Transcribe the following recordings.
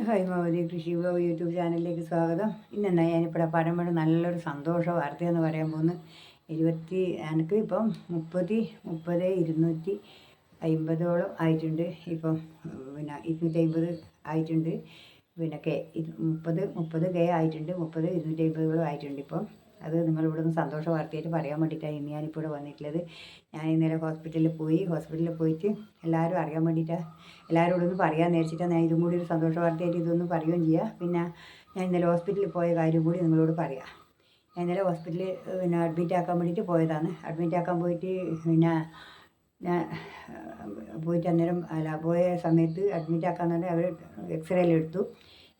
Hi Bhagavathi കൃഷി blog YouTube ചാനലിലേക്ക് സ്വാഗതം. ഇന്നെന്നാ ഞാനിപ്പോൾ പറയുമ്പോൾ നല്ലൊരു സന്തോഷ വാർത്തയെന്ന് പറയാൻ പോകുന്നു. എനിക്ക് ഇപ്പം 250 ആയിട്ടുണ്ട്. ഇപ്പം പിന്നെ 250 ആയിട്ടുണ്ട്. പിന്നെ കെ 30 ആയിട്ടുണ്ട്. 250 ആയിട്ടുണ്ട് ഇപ്പം. അത് നിങ്ങളിവിടെ നിന്ന് സന്തോഷ വാർത്തയായിട്ട് പറയാൻ വേണ്ടിയിട്ടാണ് ഇന്ന് ഞാനിപ്പോൾ ഇവിടെ വന്നിട്ടുള്ളത്. ഞാൻ ഇന്നലെ ഹോസ്പിറ്റലിൽ പോയിട്ട് എല്ലാവരും അറിയാൻ വേണ്ടിയിട്ടാണ്, എല്ലാവരോടൊന്നും പറയാൻ നേരിച്ചിട്ടാണ് ഞാൻ ഇതും കൂടി ഒരു സന്തോഷ വാർത്തയായിട്ട് ഇതൊന്നും പറയുകയും ചെയ്യുക. പിന്നെ ഞാൻ ഇന്നലെ ഹോസ്പിറ്റലിൽ പോയ കാര്യം കൂടി നിങ്ങളോട് പറയാം. ഞാൻ ഇന്നലെ ഹോസ്പിറ്റലിൽ അഡ്മിറ്റ് ആക്കാൻ വേണ്ടിയിട്ട് പോയതാണ്. അഡ്മിറ്റ് ആക്കാൻ പോയിട്ട് ഞാൻ പോയിട്ട് അന്നേരം പോയ സമയത്ത് അഡ്മിറ്റ് ആക്കാൻ തന്നെ അവർ എക്സ്റേ എടുത്തു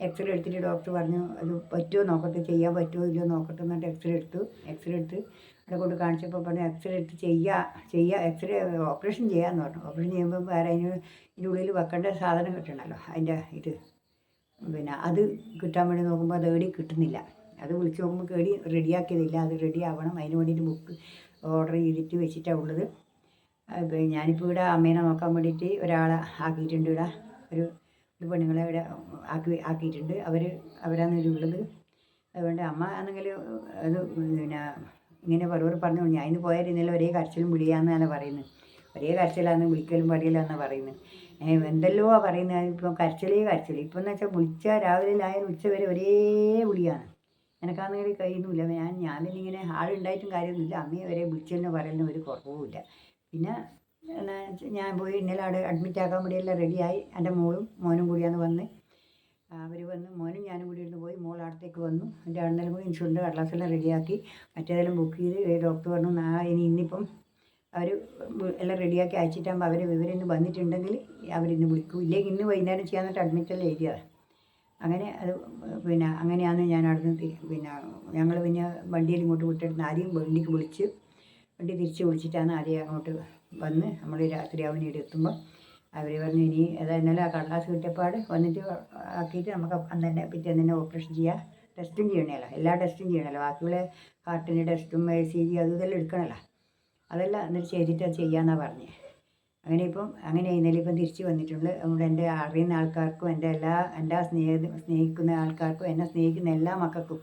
എടുത്തിട്ട് ഡോക്ടർ പറഞ്ഞു അത് പറ്റുമോ നോക്കട്ടെ, ചെയ്യാൻ പറ്റുമോ ഇല്ലയോ നോക്കട്ടെ എന്നിട്ട് എക്സ്റേ എടുത്ത് അവിടെ കൊണ്ട് കാണിച്ചപ്പോൾ പറഞ്ഞു എക്സ്റേ എടുത്ത് എക്സ്റേ ഓപ്പറേഷൻ ചെയ്യാമെന്ന് പറഞ്ഞു. ഓപ്പറേഷൻ ചെയ്യുമ്പോൾ വേറെ ഇതിൻ്റെ ഉള്ളിൽ വെക്കേണ്ട സാധനം കിട്ടണമല്ലോ, അതിൻ്റെ പിന്നെ അത് കിട്ടാൻ വേണ്ടി നോക്കുമ്പോൾ അത് എവിടെയും കിട്ടുന്നില്ല. അത് വിളിച്ച് നോക്കുമ്പോൾ റെഡിയാക്കിയതില്ല. അത് റെഡി ആവണം, അതിന് വേണ്ടിയിട്ട് ബുക്ക് ഓർഡർ ചെയ്തിട്ട് വെച്ചിട്ടാണ് ഉള്ളത്. ഞാനിപ്പോൾ ഇവിടെ അമ്മേനെ നോക്കാൻ വേണ്ടിയിട്ട് ഒരാളെ ആക്കിയിട്ടുണ്ട്. ഇവിടെ ഒരു പെണ്ണുങ്ങളെ ഇവിടെ ആക്കിയിട്ടുണ്ട്. അവരാണ് ഇതിലുള്ളത്. അതുകൊണ്ട് അമ്മ ആണെങ്കിൽ അത് പിന്നെ ഇങ്ങനെ പറഞ്ഞു ഞാൻ ഇന്ന് പോയാൽ ഒരേ കരച്ചിലും വിളിയാന്നാണ് പറയുന്നത്. ഒരേ കരച്ചിലാന്ന്, വിളിക്കലും പറയലാന്നാണ് പറയുന്നത്. എന്തെല്ലോ പറയുന്നത്. ഇപ്പം കരച്ചിൽ ഇപ്പം എന്ന് വെച്ചാൽ വിളിച്ചാൽ രാവിലെയായാലും ഉച്ച വരെ ഒരേ വിളിയാണ്. എനിക്കാണെങ്കിൽ കഴിയുന്നില്ല. ഞാൻ പിന്നെ ഇങ്ങനെ ആളുണ്ടായിട്ടും കാര്യമൊന്നുമില്ല. അമ്മയെ വരെ വിളിച്ചെന്ന് പറയുന്ന ഒരു കുറവുമില്ല. പിന്നെ ഞാൻ പോയി ഇന്നലെ അവിടെ അഡ്മിറ്റ് ആക്കാൻ വേണ്ടിയെല്ലാം റെഡിയായി. എൻ്റെ മോനും കൂടിയാണ് വന്ന്. അവർ വന്ന് മോനും ഞാനും കൂടി ഇരുന്ന് പോയി. മോൾ അടുത്തേക്ക് വന്നു. എൻ്റെ അണ്ണലും കൂടി ഇൻഷുറൻസ് കടലാസെല്ലാം റെഡിയാക്കി മറ്റേതെല്ലാം ബുക്ക് ചെയ്ത് ഡോക്ടർ പറഞ്ഞു ഇന്നിപ്പം അവർ എല്ലാം റെഡിയാക്കി അയച്ചിട്ടാകുമ്പോൾ അവർ വിവരം വന്നിട്ടുണ്ടെങ്കിൽ അവരിന്ന് വിളിക്കും, ഇല്ലെങ്കിൽ ഇന്ന് വൈകുന്നേരം ചെയ്യാന്നിട്ട് അഡ്മിറ്റെല്ലാം എഴുതിയതാണ്. അങ്ങനെ അത് പിന്നെ അങ്ങനെയാണ് ഞാൻ അവിടുന്ന് ഞങ്ങൾ വണ്ടിയിൽ ഇങ്ങോട്ട് വിട്ടെടുത്ത് ആദ്യം വണ്ടി തിരിച്ച് വിളിച്ചിട്ടാണ് ആദ്യം അങ്ങോട്ട് വന്ന് നമ്മൾ രാത്രിയാവുന്ന ഇവിടെ എത്തുമ്പോൾ അവർ പറഞ്ഞു ഇനി ഇന്നലെ ആ കടലാസ് കിട്ടിയപ്പാട് വന്നിട്ട് ആക്കിയിട്ട് നമുക്ക് അന്ന് തന്നെ പിറ്റേന്ന് തന്നെ ഓപ്പറേഷൻ ചെയ്യുക. ടെസ്റ്റും ചെയ്യണമല്ലോ, എല്ലാ ടെസ്റ്റും ചെയ്യണമല്ലോ, ബാക്കിയുള്ള ഹാർട്ടിൻ്റെ ടെസ്റ്റും ECG ഇതെല്ലാം എടുക്കണമല്ലോ. അതെല്ലാം എന്നിട്ട് ചെയ്തിട്ട് അത് ചെയ്യാമെന്നാണ് പറഞ്ഞത്. അങ്ങനെ ഇന്നലെ തിരിച്ച് വന്നിട്ടുണ്ട്. അതുകൊണ്ട് എൻ്റെ അറിയുന്ന ആൾക്കാർക്കും എൻ്റെ സ്നേഹിക്കുന്ന ആൾക്കാർക്കും എന്നെ സ്നേഹിക്കുന്ന എല്ലാ മക്കൾക്കും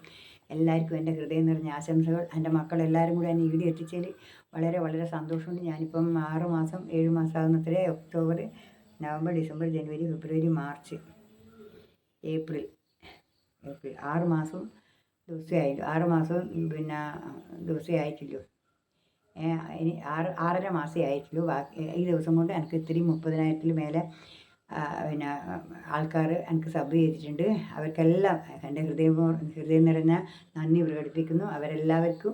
എല്ലാവർക്കും എൻ്റെ ഹൃദയം നിറഞ്ഞ ആശംസകൾ. എൻ്റെ മക്കളെല്ലാവരും കൂടി എന്നെ ഇവിടെ എത്തിച്ചതിൽ വളരെ വളരെ സന്തോഷമുണ്ട്. ഞാനിപ്പം 7 മാസം ആകുന്നത്രേ. ഒക്ടോബർ, നവംബർ, ഡിസംബർ, ജനുവരി, ഫെബ്രുവരി, മാർച്ച്, ഏപ്രിൽ 6 മാസം ദിവസമേ ആയിട്ടുള്ളൂ. 6 മാസം ദിവസമേ ആയിട്ടില്ലൂ. ഇനി 6.5 മാസമേ ആയിട്ടുള്ളൂ. ഈ ദിവസം കൊണ്ട് എനിക്ക് ഇത്രയും 30,000 മേലെ ആൾക്കാർ എനിക്ക് സബ് ചെയ്തിട്ടുണ്ട്. അവർക്കെല്ലാം എൻ്റെ ഹൃദയം നിറഞ്ഞ നന്ദി പ്രകടിപ്പിക്കുന്നു. അവരെല്ലാവർക്കും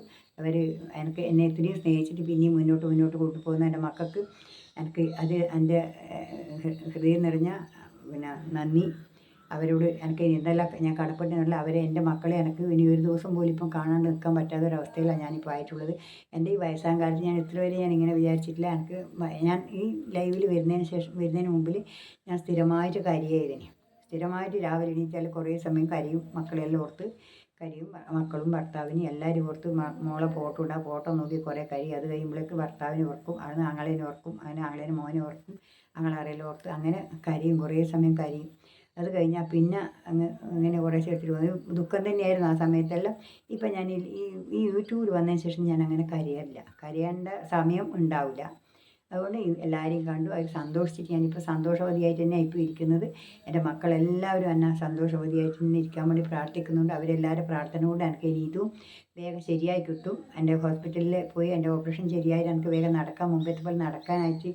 എന്നെ ഇത്രയും സ്നേഹിച്ചിട്ട് പിന്നെയും മുന്നോട്ട് കൊണ്ടുപോകുന്ന എൻ്റെ മക്കൾക്ക് എൻ്റെ ഹൃദയം നിറഞ്ഞ നന്ദി. അവരോട് എനിക്ക് എന്തെല്ലാം ഞാൻ കടപ്പെട്ടില്ല. എൻ്റെ മക്കളെ എനിക്ക് ഇനി ഒരു ദിവസം പോലും ഇപ്പം കാണാണ്ട് നിൽക്കാൻ പറ്റാത്തൊരവസ്ഥയിലാണ് ഞാനിപ്പോൾ ആയിട്ടുള്ളത്. എൻ്റെ ഈ വയസ്സാം കാലത്ത് ഞാൻ ഇത്ര വരെ ഞാൻ ഇങ്ങനെ വിചാരിച്ചിട്ടില്ല. ഞാൻ ഈ ലൈവിൽ വരുന്നതിന് മുമ്പിൽ ഞാൻ സ്ഥിരമായിട്ട് സ്ഥിരമായിട്ട് രാവിലെ എണീറ്റാൽ കുറേ സമയം കരിയും. മക്കളെല്ലാം ഓർത്ത് കരിയും. മക്കളും ഭർത്താവിനും എല്ലാവരും ഓർത്ത് മോളെ ഫോട്ടോ ഇടാം. ഫോട്ടോ നോക്കി കുറേ കരി. അത് കഴിയുമ്പോഴേക്ക് ഭർത്താവിനെ ഓർക്കും, അത് ആങ്ങളേനെ ഓർക്കും, അങ്ങനെ ആങ്ങളേനെ മോനെ ഓർക്കും, ആങ്ങളാരെല്ലാം ഓർത്ത് അങ്ങനെ കരിയും, കുറേ സമയം കരിയും. അത് കഴിഞ്ഞാൽ പിന്നെ അങ്ങനെ കുറേ ചേർത്തിട്ട് പോകും. ദുഃഖം തന്നെയായിരുന്നു ആ സമയത്തെല്ലാം. ഇപ്പം ഞാൻ ഈ യൂട്യൂബിൽ വന്നതിന് ശേഷം ഞാൻ അങ്ങനെ കരയേണ്ട സമയം ഉണ്ടാവില്ല. അതുകൊണ്ട് എല്ലാവരെയും കണ്ടു അവർ സന്തോഷിച്ചിട്ട് ഞാനിപ്പോൾ സന്തോഷവതിയായിട്ട് തന്നെ ഇപ്പോൾ ഇരിക്കുന്നത്. എൻ്റെ മക്കളെല്ലാവരും എന്നെ സന്തോഷവതിയായിട്ട് തന്നെ ഇരിക്കാൻ വേണ്ടി പ്രാർത്ഥിക്കുന്നുണ്ട്. അവരെല്ലാവരും പ്രാർത്ഥന കൊണ്ട് എനിക്ക് ഇനി ഇതും വേഗം ശരിയായി കിട്ടും. എൻ്റെ ഹോസ്പിറ്റലിൽ പോയി എൻ്റെ ഓപ്പറേഷൻ ശരിയായി എനിക്ക് വേഗം മുമ്പത്തെ പോലെ നടക്കാനായിട്ട്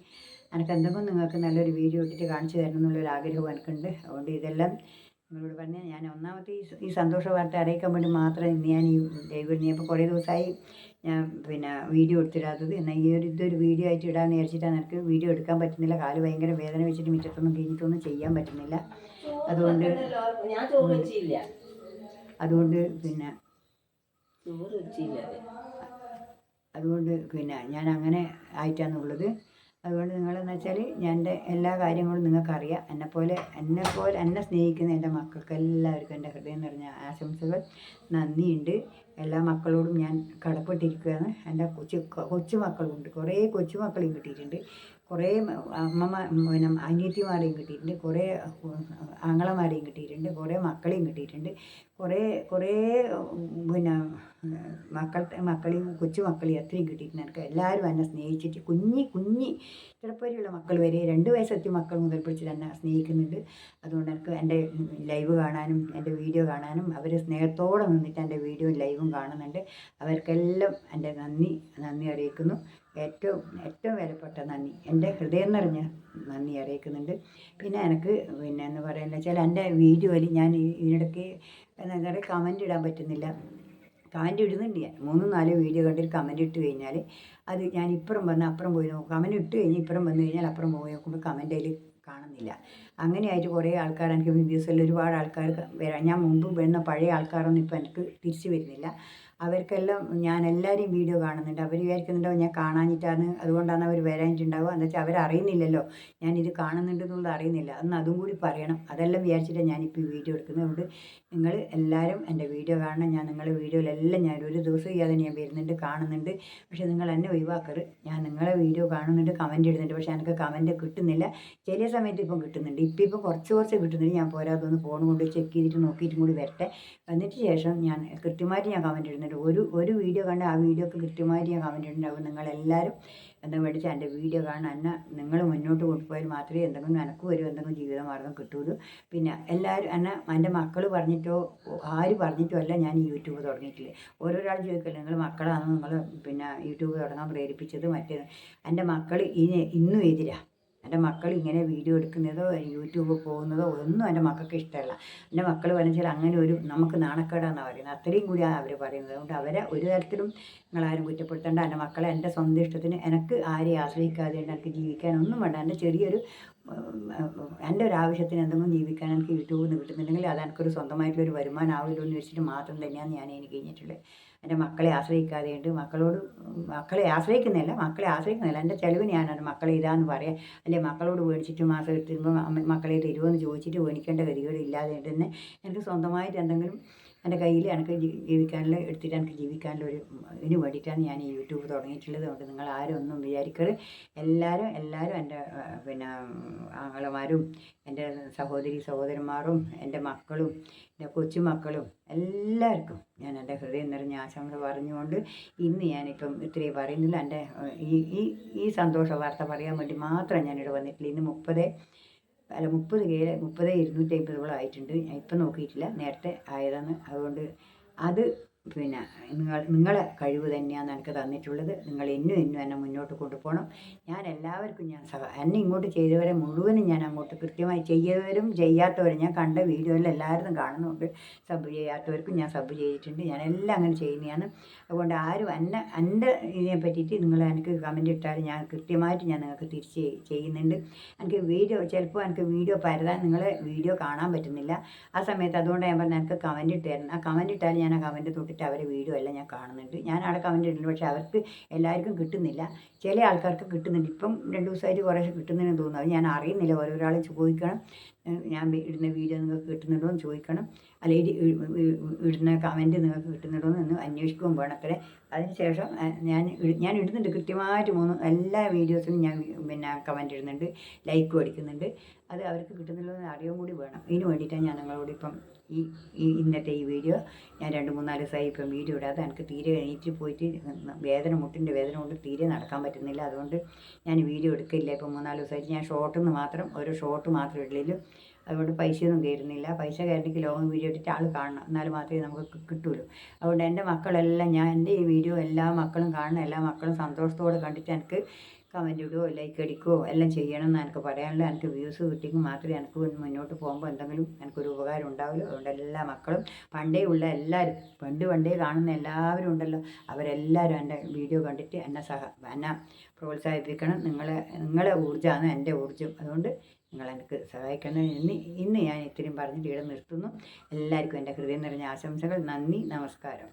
എനിക്ക് എന്തെങ്കിലും നിങ്ങൾക്ക് നല്ലൊരു വീഡിയോ ഇട്ടിട്ട് കാണിച്ചു തരണം എന്നുള്ളൊരു ആഗ്രഹവും എനിക്കുണ്ട്. അതുകൊണ്ട് ഇതെല്ലാം നിങ്ങളോട് പറഞ്ഞാൽ ഞാൻ ഒന്നാമത്തെ ഈ സന്തോഷ വാർത്ത അറിയിക്കാൻ വേണ്ടി മാത്രം ഇന്ന് ഞാൻ ഈ ലൈവ് ഇറങ്ങിയപ്പോൾ കുറേ ദിവസമായി ഞാൻ വീഡിയോ എടുത്തിടാത്തത്. എന്നാൽ ഇതൊരു വീഡിയോ ആയിട്ട് ഇടാമെന്ന് വിചാരിച്ചിട്ടാണ്. എനിക്ക് വീഡിയോ എടുക്കാൻ പറ്റുന്നില്ല. കാല് ഭയങ്കര വേദന വെച്ചിട്ട് മുറ്റത്തൊന്നും കഴിഞ്ഞിട്ടൊന്നും ചെയ്യാൻ പറ്റുന്നില്ല. അതുകൊണ്ട് ഞാൻ അങ്ങനെ ആയിട്ടാണുള്ളത്. അതുകൊണ്ട് നിങ്ങളെന്ന് വെച്ചാൽ എൻ്റെ എല്ലാ കാര്യങ്ങളും നിങ്ങൾക്കറിയാം. എന്നെ സ്നേഹിക്കുന്ന എൻ്റെ മക്കൾക്ക് എല്ലാവർക്കും എൻ്റെ ഹൃദയം നിറഞ്ഞ ആശംസകൾ, നന്ദിയുണ്ട്. എല്ലാ മക്കളോടും ഞാൻ കടപ്പെട്ടിരിക്കുകയാണ്. എൻ്റെ കൊച്ചു മക്കളുണ്ട്, കുറേ കൊച്ചുമക്കളെയും കിട്ടിയിട്ടുണ്ട്. കുറേ അമ്മമ്മ പിന്നെ അനിയത്തിമാരെയും കിട്ടിയിട്ടുണ്ട്, കുറേ ആങ്ങളമാരെയും കിട്ടിയിട്ടുണ്ട്, കുറേ മക്കളെയും കിട്ടിയിട്ടുണ്ട്, കുറേ കുറേ പിന്നെ മക്കളെയും കൊച്ചു മക്കളെയും അത്രയും കിട്ടിയിട്ടുണ്ട്. എനിക്ക് എല്ലാവരും എന്നെ സ്നേഹിച്ചിട്ട് കുഞ്ഞി ചെറുപ്പത്തിലുള്ള മക്കൾ വരെ 2 വയസ്സെത്തിയ മക്കൾ മുതൽ പിടിച്ച് എന്നെ സ്നേഹിക്കുന്നുണ്ട്. അതുകൊണ്ട് എനിക്ക് എൻ്റെ ലൈവ് കാണാനും എൻ്റെ വീഡിയോ കാണാനും അവർ സ്നേഹത്തോടെ നിന്നിട്ട് എൻ്റെ വീഡിയോയും ലൈവും കാണുന്നുണ്ട്. അവർക്കെല്ലാം എൻ്റെ നന്ദി അറിയിക്കുന്നു. ഏറ്റവും വിലപ്പെട്ട നന്ദി, എൻ്റെ ഹൃദയം നിറഞ്ഞ നന്ദി അറിയിക്കുന്നുണ്ട്. പിന്നെ എനിക്ക് പിന്നെ എന്ന് പറയുന്നത് വെച്ചാൽ എൻ്റെ വീഡിയോയിൽ ഞാൻ ഇതിനിടയ്ക്ക് എന്താ പറയുക, കമൻ്റ് ഇടാൻ പറ്റുന്നില്ല. കമൻ്റ് ഇടുന്നുണ്ട് ഞാൻ 3-4 വീഡിയോ കണ്ടിട്ട് കമൻ്റ് ഇട്ട് കഴിഞ്ഞാൽ അത് ഞാൻ ഇപ്പുറം വന്ന് അപ്പുറം പോയി നോക്കും. കമൻ്റ് ഇട്ട് കഴിഞ്ഞ് ഇപ്പുറം വന്നു കഴിഞ്ഞാൽ അപ്പുറം പോയി നോക്കുമ്പോൾ കമൻ്റ് അതിൽ കാണുന്നില്ല. അങ്ങനെയായിട്ട് കുറേ ആൾക്കാർ എനിക്ക് വീഡിയോസിൽ ഒരുപാട് ആൾക്കാർ വരാം. ഞാൻ മുമ്പ് വരുന്ന പഴയ ആൾക്കാരൊന്നും ഇപ്പോൾ എനിക്ക് തിരിച്ചു വരുന്നില്ല. അവർക്കെല്ലാം ഞാൻ എല്ലാവരെയും വീഡിയോ കാണുന്നുണ്ട്. അവർ വിചാരിക്കുന്നുണ്ടാവും ഞാൻ കാണാനിട്ടാണ്, അതുകൊണ്ടാണ് അവർ വരാനിട്ടുണ്ടാവുക. എന്ന് വെച്ചാൽ അവരറിയുന്നില്ലല്ലോ ഞാനിത് കാണുന്നുണ്ടെന്നുള്ളത് അറിയുന്നില്ല. അന്ന് അതും കൂടി പറയണം. അതെല്ലാം വിചാരിച്ചിട്ടാണ് ഞാനിപ്പോൾ ഈ വീഡിയോ എടുക്കുന്നത്. അതുകൊണ്ട് നിങ്ങൾ എല്ലാവരും എൻ്റെ വീഡിയോ കാണണം. ഞാൻ നിങ്ങളുടെ വീഡിയോയിലെല്ലാം ഞാൻ ഒരു ദിവസം ചെയ്യാതെ ഞാൻ വരുന്നുണ്ട്, കാണുന്നുണ്ട്. പക്ഷേ നിങ്ങൾ എന്നെ ഒഴിവാക്കരുത്. ഞാൻ നിങ്ങളെ വീഡിയോ കാണുന്നുണ്ട്, കമൻ്റ് ഇടുന്നുണ്ട്. പക്ഷേ എനിക്ക് കമൻ്റ് കിട്ടുന്നില്ല. ചില സമയത്ത് ഇപ്പം കിട്ടുന്നുണ്ട്. ഇപ്പം കുറച്ച് കിട്ടുന്നുണ്ട്. ഞാൻ പോരാതൊന്ന് ഫോൺ കൊണ്ട് ചെക്ക് ചെയ്തിട്ട് നോക്കിയിട്ടും കൂടി വരട്ടെ. എന്നിട്ട് ശേഷം ഞാൻ കൃത്യമായിട്ട് ഞാൻ കമൻ്റ് ഇടുന്നുണ്ട്. ഒരു വീഡിയോ കണ്ട് ആ വീഡിയോക്ക് കൃത്യമായിട്ട് ഞാൻ കമൻ്റ് ഇടുന്നുണ്ടാവും. നിങ്ങളെല്ലാവരും എന്താ മേടിച്ചാൽ എൻ്റെ വീഡിയോ കാണാൻ എന്നെ നിങ്ങൾ മുന്നോട്ട് കൊണ്ടുപോയാൽ മാത്രമേ എന്തെങ്കിലും എനിക്ക് വരും, എന്തെങ്കിലും ജീവിതമാർഗ്ഗം കിട്ടുള്ളൂ. പിന്നെ എല്ലാവരും എൻ്റെ മക്കൾ പറഞ്ഞിട്ടോ ആര് പറഞ്ഞിട്ടോ അല്ല ഞാൻ ഈ യൂട്യൂബ് തുടങ്ങിയിട്ടില്ല. ഓരോരാൾ ചോദിക്കില്ല നിങ്ങൾ മക്കളാണ് നിങ്ങൾ പിന്നെ യൂട്യൂബ് തുടങ്ങാൻ പ്രേരിപ്പിച്ചത്. എൻ്റെ മക്കൾ ഇന്നും എതിരാണ്. എൻ്റെ മക്കൾ ഇങ്ങനെ വീഡിയോ എടുക്കുന്നതോ യൂട്യൂബ് പോകുന്നതോ ഒന്നും എൻ്റെ മക്കൾക്ക് ഇഷ്ടമല്ല. എൻ്റെ മക്കൾ പറഞ്ഞാൽ അങ്ങനെ ഒരു നമുക്ക് നാണക്കേടാണെന്നാണ് പറയുന്നത്. അത്രയും കൂടിയാണ് അവർ പറയുന്നത്. അതുകൊണ്ട് അവരെ ഒരു തരത്തിലും നിങ്ങളാരും കുറ്റപ്പെടുത്തേണ്ട. എൻ്റെ മക്കളെ എൻ്റെ സ്വന്തം ഇഷ്ടത്തിന് എനിക്ക് ആരെയും ആശ്രയിക്കാതെ എനിക്ക് ജീവിക്കാനൊന്നും വേണ്ട. എൻ്റെ ചെറിയൊരു എൻ്റെ ഒരു ആവശ്യത്തിന് എന്തെങ്കിലും ജീവിക്കാൻ എനിക്ക് യൂട്യൂബിൽ നിന്ന് കിട്ടുന്നുണ്ടെങ്കിൽ അത് എനിക്കൊരു സ്വന്തമായിട്ടുള്ളൊരു വരുമാനം ആവില്ലോ എന്ന് വെച്ചിട്ട് മാത്രം തന്നെയാണ് ഞാൻ എനിക്ക് കഴിഞ്ഞിട്ടുള്ളത്. എൻ്റെ മക്കളെ ആശ്രയിക്കാതെയുണ്ട്. മക്കളെ ആശ്രയിക്കുന്നില്ല. എൻ്റെ ചിലവിന് ഞാനാണ് മക്കളെ ഇതാന്ന് പറയാം. അല്ലെ മക്കളോട് മേടിച്ചിട്ട് മാസം എടുത്തിരുമ്പോൾ മക്കളെ തരുമോ എന്ന് ചോദിച്ചിട്ട് മേടിക്കേണ്ട ഗതികേട് ഇല്ലാതെ തന്നെ എനിക്ക് സ്വന്തമായിട്ട് എന്തെങ്കിലും എൻ്റെ കയ്യിൽ എനിക്ക് ജീവിക്കാനുള്ള എടുത്തിട്ട് എനിക്ക് ജീവിക്കാനുള്ള ഇതിന് വേണ്ടിയിട്ടാണ് ഞാൻ ഈ യൂട്യൂബ് തുടങ്ങിയിട്ടുള്ളത്. അതുകൊണ്ട് നിങ്ങൾ ആരും ഒന്നും വിചാരിക്കരുത്. എല്ലാവരും എൻ്റെ പിന്നെ ആങ്ങളമാരും എൻ്റെ സഹോദരന്മാരും എൻ്റെ മക്കളും എൻ്റെ കൊച്ചുമക്കളും എല്ലാവർക്കും ഞാൻ എൻ്റെ ഹൃദയം നിറഞ്ഞ ആശംസ പറഞ്ഞുകൊണ്ട് ഇന്ന് ഞാനിപ്പം ഇത്രയും പറയുന്നില്ല. എൻ്റെ ഈ സന്തോഷ വാർത്ത പറയാൻ വേണ്ടി മാത്രം ഞാനിവിടെ വന്നിട്ടില്ല. ഇന്ന് 30,250 ആയിട്ടുണ്ട്. ഞാൻ ഇപ്പം നോക്കിയിട്ടില്ല, നേരത്തെ ആയതാണ്. അതുകൊണ്ട് അത് പിന്നെ നിങ്ങളെ കഴിവ് തന്നെയാണ് എനിക്ക് തന്നിട്ടുള്ളത്. നിങ്ങൾ ഇന്നും എന്നെ മുന്നോട്ട് കൊണ്ടുപോകണം. ഞാൻ എല്ലാവർക്കും എന്നെ ഇങ്ങോട്ട് ചെയ്തവരെ മുഴുവനും ഞാൻ അങ്ങോട്ട് കൃത്യമായി ചെയ്തവരും ചെയ്യാത്തവരും ഞാൻ കണ്ട വീഡിയോയിൽ എല്ലാവരും കാണുന്നുണ്ട്. സബ് ചെയ്യാത്തവർക്കും ഞാൻ സബ് ചെയ്തിട്ടുണ്ട്. ഞാൻ എല്ലാം അങ്ങനെ ചെയ്യുന്നതാണ്. അതുകൊണ്ട് ആരും എൻ്റെ ഇതിനെ പറ്റിയിട്ട് നിങ്ങൾ എനിക്ക് കമൻ്റ് ഇട്ടാൽ ഞാൻ കൃത്യമായിട്ട് ഞാൻ നിങ്ങൾക്ക് തിരിച്ച് ചെയ്യുന്നുണ്ട്. എനിക്ക് ചിലപ്പോൾ എനിക്ക് വീഡിയോ പരതാൻ നിങ്ങളെ വീഡിയോ കാണാൻ പറ്റുന്നില്ല. ആ സമയത്ത് അതുകൊണ്ട് ഞാൻ പറഞ്ഞാൽ എനിക്ക് കമൻ്റ് ഇട്ട് തരണം. ആ കമൻ്റ് ഇട്ടാൽ ഞാൻ ആ കമൻ്റ് തൊട്ടിട്ട് അവരെ വീഡിയോ എല്ലാം ഞാൻ കാണുന്നുണ്ട്. ഞാൻ അവിടെ കമൻ്റ് ഇടുന്നുണ്ട്. പക്ഷേ അവർക്ക് എല്ലാവർക്കും കിട്ടുന്നില്ല. ചില ആൾക്കാർക്ക് കിട്ടുന്നുണ്ട്. ഇപ്പം 2 ദിവസമായിട്ട് കുറേശ്ശെ കിട്ടുന്നതെന്ന് തോന്നുന്നു. അത് ഞാൻ അറിയുന്നില്ല. ഓരോരാളും ചോദിക്കണം, ഞാൻ ഇടുന്ന വീഡിയോ നിങ്ങൾക്ക് കിട്ടുന്നുണ്ടോ എന്ന് ചോദിക്കണം. അല്ലെങ്കിൽ ഇടുന്ന കമൻറ്റ് നിങ്ങൾക്ക് കിട്ടുന്നുണ്ടോ എന്ന് അന്വേഷിക്കുകയും വേണം. അത്രേ. അതിനുശേഷം ഞാൻ ഇടുന്നുണ്ട് കൃത്യമായിട്ട് എല്ലാ വീഡിയോസിനും ഞാൻ പിന്നെ കമൻറ്റ് ഇടുന്നുണ്ട്, ലൈക്കും അടിക്കുന്നുണ്ട്. അത് അവർക്ക് കിട്ടുന്നുണ്ടോ എന്ന് അറിയാൻ കൂടി വേണം. ഇതിന് വേണ്ടിയിട്ടാണ് ഞാൻ നിങ്ങളോട് ഇപ്പം ഇന്നത്തെ ഈ വീഡിയോ ഞാൻ 2-3-4 ദിവസമായി ഇപ്പം വീഡിയോ ഇടാതെ. എനിക്ക് തീരെ എണീറ്റ് പോയിട്ട് മുട്ടിൻ്റെ വേദന കൊണ്ട് തീരെ നടക്കാൻ പറ്റുന്നില്ല. അതുകൊണ്ട് ഞാൻ വീഡിയോ എടുക്കില്ല. ഇപ്പം 3-4 ദിവസമായിട്ട് ഞാൻ ഓരോ ഷോട്ട് മാത്രം ഇടലിലും. അതുകൊണ്ട് പൈസയൊന്നും കയറുന്നില്ല. പൈസ കയറണമെങ്കിൽ ലോങ് വീഡിയോ ഇട്ടിട്ട് ആൾ കാണണം, എന്നാൽ മാത്രമേ നമുക്ക് കിട്ടുള്ളൂ. അതുകൊണ്ട് എൻ്റെ മക്കളെല്ലാം എൻ്റെ ഈ വീഡിയോ എല്ലാ മക്കളും കാണണം. എല്ലാ മക്കളും സന്തോഷത്തോടെ കണ്ടിട്ട് എനിക്ക് കമൻ്റ് ഇടുകയോ ലൈക്ക് അടിക്കുകയോ എല്ലാം ചെയ്യണം എന്ന് എനിക്ക് പറയാനുള്ള. എനിക്ക് വ്യൂസ് കിട്ടിയെങ്കിൽ മാത്രമേ എനിക്ക് മുന്നോട്ട് പോകുമ്പോൾ എന്തെങ്കിലും എനിക്കൊരു ഉപകാരം ഉണ്ടാവുള്ളൂ. അതുകൊണ്ട് എല്ലാ മക്കളും എല്ലാവരും പണ്ടേ കാണുന്ന എല്ലാവരും ഉണ്ടല്ലോ, അവരെല്ലാവരും എൻ്റെ വീഡിയോ കണ്ടിട്ട് എന്നെ പ്രോത്സാഹിപ്പിക്കണം. നിങ്ങളെ ഊർജ്ജമാണ് എൻ്റെ ഊർജ്ജം. അതുകൊണ്ട് നിങ്ങളെനിക്ക് സഹായിക്കണം. ഇന്ന് ഞാൻ ഇത്രയും പറഞ്ഞിട്ട് ഇവിടെ നിർത്തുന്നു. എല്ലാവർക്കും എൻ്റെ ഹൃദയം നിറഞ്ഞ ആശംസകൾ. നന്ദി, നമസ്കാരം.